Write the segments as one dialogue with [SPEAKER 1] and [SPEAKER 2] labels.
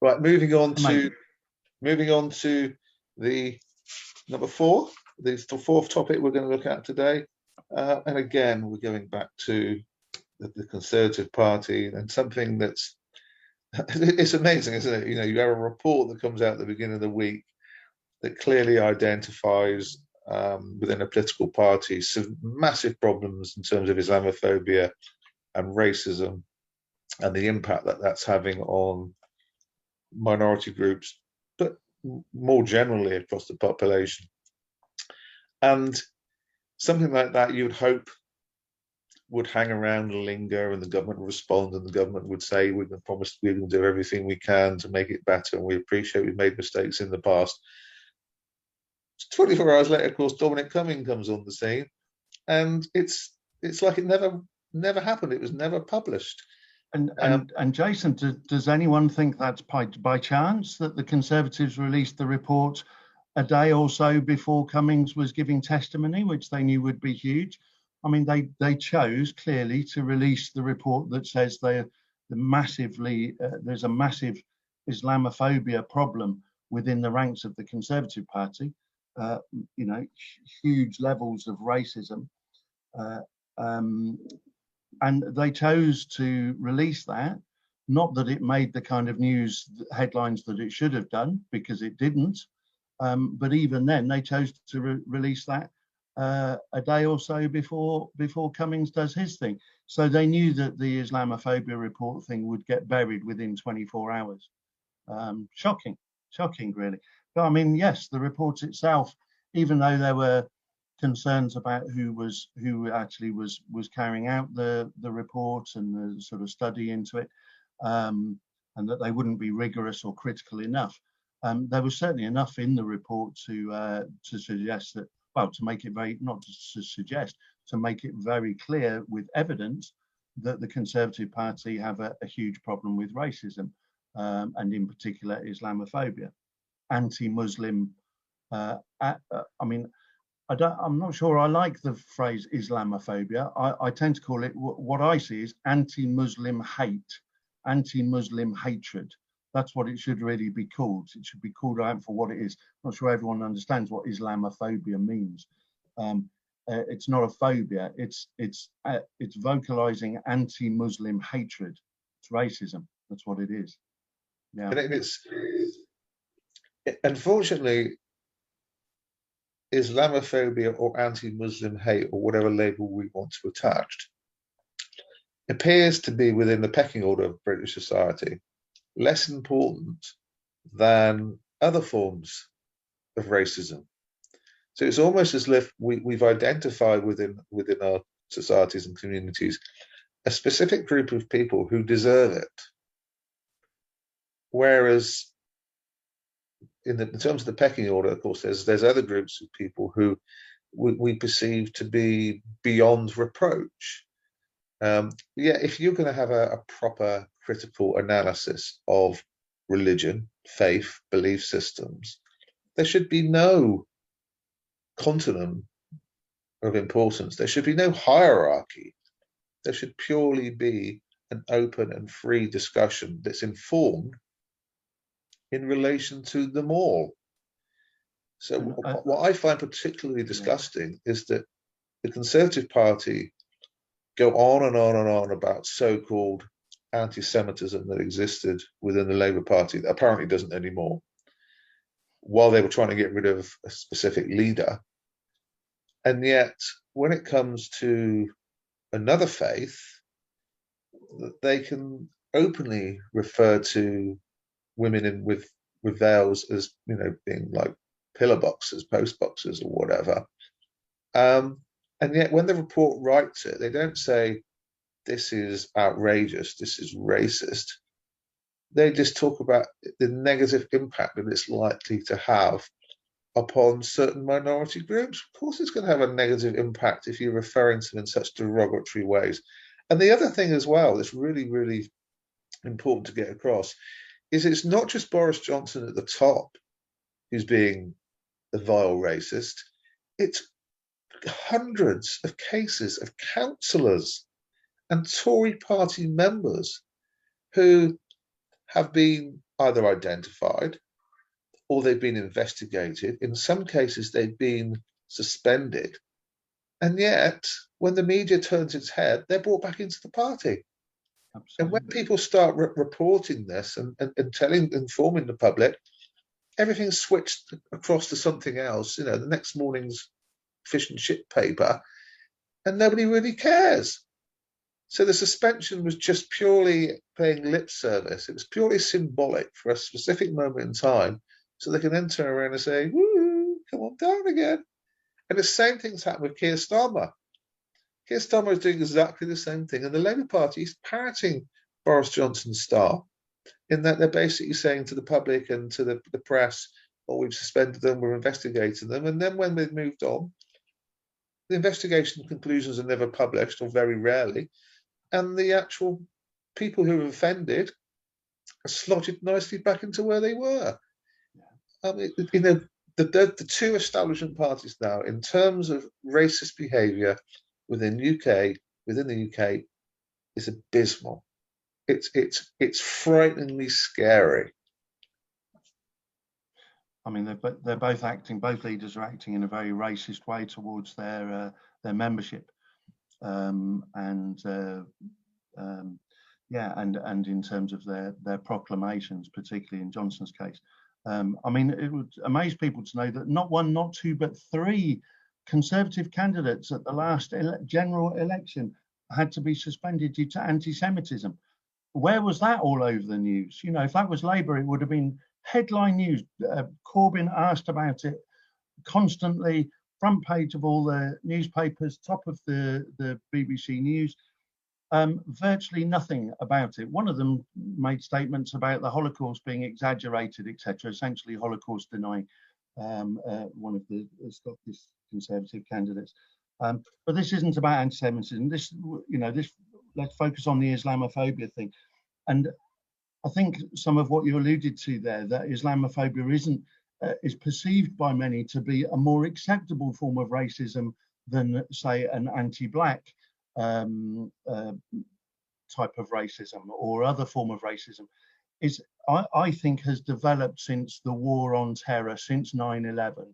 [SPEAKER 1] Right, moving on
[SPEAKER 2] Amazing.
[SPEAKER 1] to the number 4, the fourth topic we're going to look at today. And again, we're going back to the Conservative Party and something that's, it's amazing, isn't it? You know, you have a report that comes out at the beginning of the week that clearly identifies within a political party some massive problems in terms of Islamophobia and racism and the impact that that's having on minority groups, but more generally across the population. And something like that you would hope would hang around and linger, and the government would respond, and the government would say, we've been promised we will do everything we can to make it better, and we appreciate we've made mistakes in the past. 24 hours later, of course, Dominic Cumming comes on the scene, and it's like it never happened. It was never published.
[SPEAKER 2] And Jason, does anyone think that's by chance that the Conservatives released the report a day or so before Cummings was giving testimony, which they knew would be huge? I mean, they chose clearly to release the report that says there's a massive Islamophobia problem within the ranks of the Conservative Party. You know, huge levels of racism. And they chose to release that, not that it made the kind of news headlines that it should have done, because it didn't. But even then, they chose to release that a day or so before Cummings does his thing. So they knew that the Islamophobia report thing would get buried within 24 hours. Shocking, really. But I mean, yes, the report itself, even though there were concerns about who actually was carrying out the report and the sort of study into it, and that they wouldn't be rigorous or critical enough. There was certainly enough in the report to suggest that, well, to make it very, not to suggest, to make it very clear with evidence that the Conservative Party have a huge problem with racism, and in particular Islamophobia, anti-Muslim. I mean, I'm not sure I like the phrase Islamophobia. I tend to call it, what I see is anti-Muslim hate, anti-Muslim hatred. That's what it should really be called. It should be called out for what it is. I'm not sure everyone understands what Islamophobia means. It's not a phobia. It's vocalizing anti-Muslim hatred. It's racism. That's what it is. Yeah.
[SPEAKER 1] And unfortunately, Islamophobia or anti-Muslim hate, or whatever label we want to attach, appears to be within the pecking order of British society less important than other forms of racism. So it's almost as if we've identified within our societies and communities a specific group of people who deserve it, whereas in terms of the pecking order, of course, there's other groups of people who we perceive to be beyond reproach. If you're going to have a proper critical analysis of religion, faith, belief systems, there should be no continuum of importance. There should be no hierarchy. There should purely be an open and free discussion that's informed in relation to them all. So what I find particularly disgusting is that the Conservative Party go on and on and on about so-called anti-Semitism that existed within the Labour Party that apparently doesn't anymore, while they were trying to get rid of a specific leader. And yet, when it comes to another faith, they can openly refer to women with veils as, you know, being like pillar boxers, post boxers, or whatever. And yet, when the report writes it, they don't say this is outrageous, this is racist. They just talk about the negative impact that it's likely to have upon certain minority groups. Of course, it's going to have a negative impact if you're referring to them in such derogatory ways. And the other thing as well that's really, really important to get across is it's not just Boris Johnson at the top who's being a vile racist. It's hundreds of cases of councillors and Tory party members who have been either identified or they've been investigated. In some cases, they've been suspended. And yet, when the media turns its head, they're brought back into the party. And when
[SPEAKER 2] Absolutely.
[SPEAKER 1] people start reporting this and informing the public, everything's switched across to something else. You know, the next morning's fish and chip paper, and nobody really cares. So the suspension was just purely paying lip service. It was purely symbolic for a specific moment in time, so they can then turn around and say, "Woo, come on down again." And the same thing's happened with Keir Starmer. Keir Starmer is doing exactly the same thing, and the Labour Party is parroting Boris Johnson's style in that they're basically saying to the public and to the press, "Oh, we've suspended them, we're investigating them," and then when they've moved on, the investigation conclusions are never published, or very rarely, and the actual people who have offended are slotted nicely back into where they were. You know, the two establishment parties now, in terms of racist behaviour within the UK, is abysmal. It's frighteningly scary.
[SPEAKER 2] I mean, they're both acting. Both leaders are acting in a very racist way towards their membership, and in terms of their proclamations, particularly in Johnson's case. I mean, it would amaze people to know that not one, not two, but three Conservative candidates at the last general election had to be suspended due to anti-Semitism. Where was that all over the news? You know, if that was Labour, it would have been headline news. Corbyn asked about it constantly, front page of all the newspapers, top of the BBC News. Virtually nothing about it. One of them made statements about the Holocaust being exaggerated, etc. Essentially, Holocaust denying. One of the Scottish Conservative candidates. But this isn't about anti-Semitism. Let's focus on the Islamophobia thing. And I think some of what you alluded to there, that Islamophobia is perceived by many to be a more acceptable form of racism than, say, an anti-black type of racism or other form of racism, I think has developed since the war on terror, since 9/11.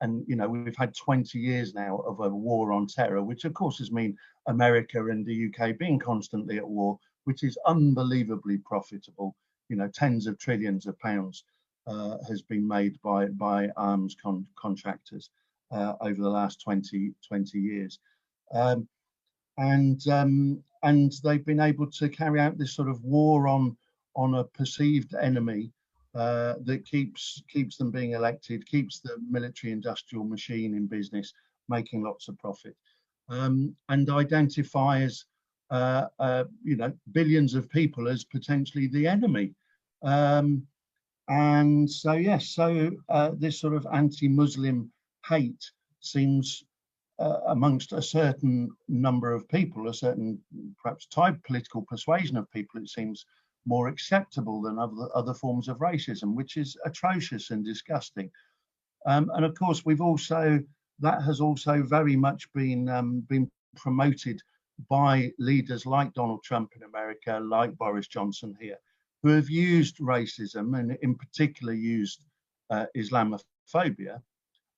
[SPEAKER 2] And, you know, we've had 20 years now of a war on terror, which of course has meant America and the UK being constantly at war, which is unbelievably profitable. You know, tens of trillions of pounds has been made by arms contractors over the last 20 years. And they've been able to carry out this sort of war on a perceived enemy that keeps them being elected, keeps the military-industrial machine in business, making lots of profit, and identifies billions of people as potentially the enemy. And so yes, this sort of anti-Muslim hate seems amongst a certain number of people, a certain perhaps type political persuasion of people, it seems more acceptable than other forms of racism, which is atrocious and disgusting. And of course, that has also very much been promoted by leaders like Donald Trump in America, like Boris Johnson here, who have used racism and in particular used Islamophobia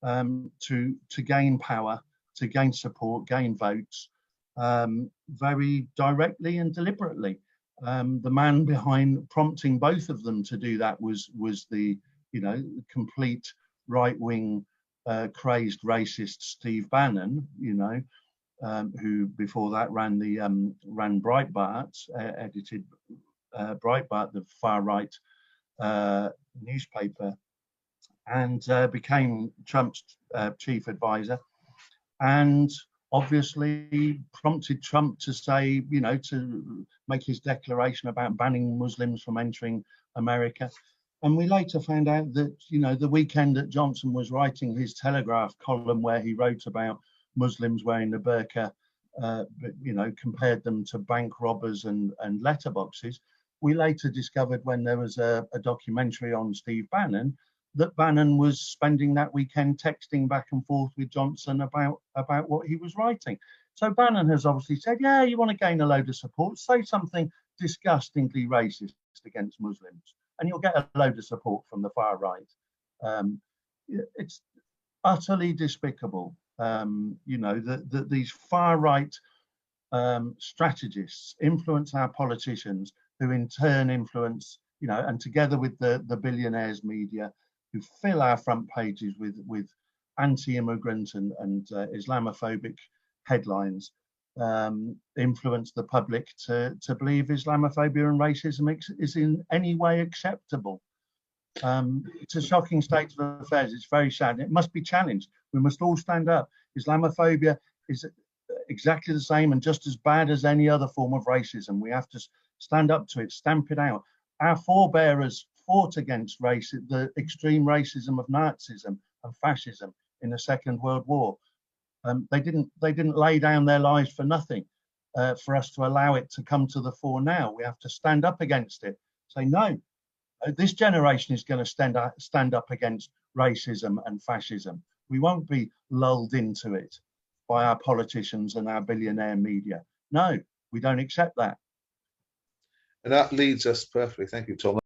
[SPEAKER 2] to gain power, to gain support, gain votes, very directly and deliberately. The man behind prompting both of them to do that was the complete right-wing crazed racist Steve Bannon, who before that ran Breitbart, edited Breitbart, the far right newspaper, and became Trump's chief advisor, and obviously prompted Trump to say, to make his declaration about banning Muslims from entering America. And we later found out that, the weekend that Johnson was writing his Telegraph column where he wrote about Muslims wearing the burqa, compared them to bank robbers and letterboxes, we later discovered when there was a documentary on Steve Bannon that Bannon was spending that weekend texting back and forth with Johnson about what he was writing. So Bannon has obviously said, yeah, you want to gain a load of support, say something disgustingly racist against Muslims. and you'll get a load of support from the far right. It's utterly despicable, you know, that these far right strategists influence our politicians, who in turn influence, you know, and together with the billionaires media, who fill our front pages with anti-immigrant and Islamophobic headlines, influence the public to believe Islamophobia and racism is in any way acceptable. It's a shocking state of affairs. It's very sad. It must be challenged. We must all stand up. Islamophobia is exactly the same and just as bad as any other form of racism. We have to stand up to it, stamp it out. Our forebearers fought against the extreme racism of Nazism and fascism in the Second World War. They didn't lay down their lives for nothing for us to allow it to come to the fore now. We have to stand up against it. Say, no, this generation is going to stand up against racism and fascism. We won't be lulled into it by our politicians and our billionaire media. No, we don't accept that.
[SPEAKER 1] And that leads us perfectly. Thank you, Tom.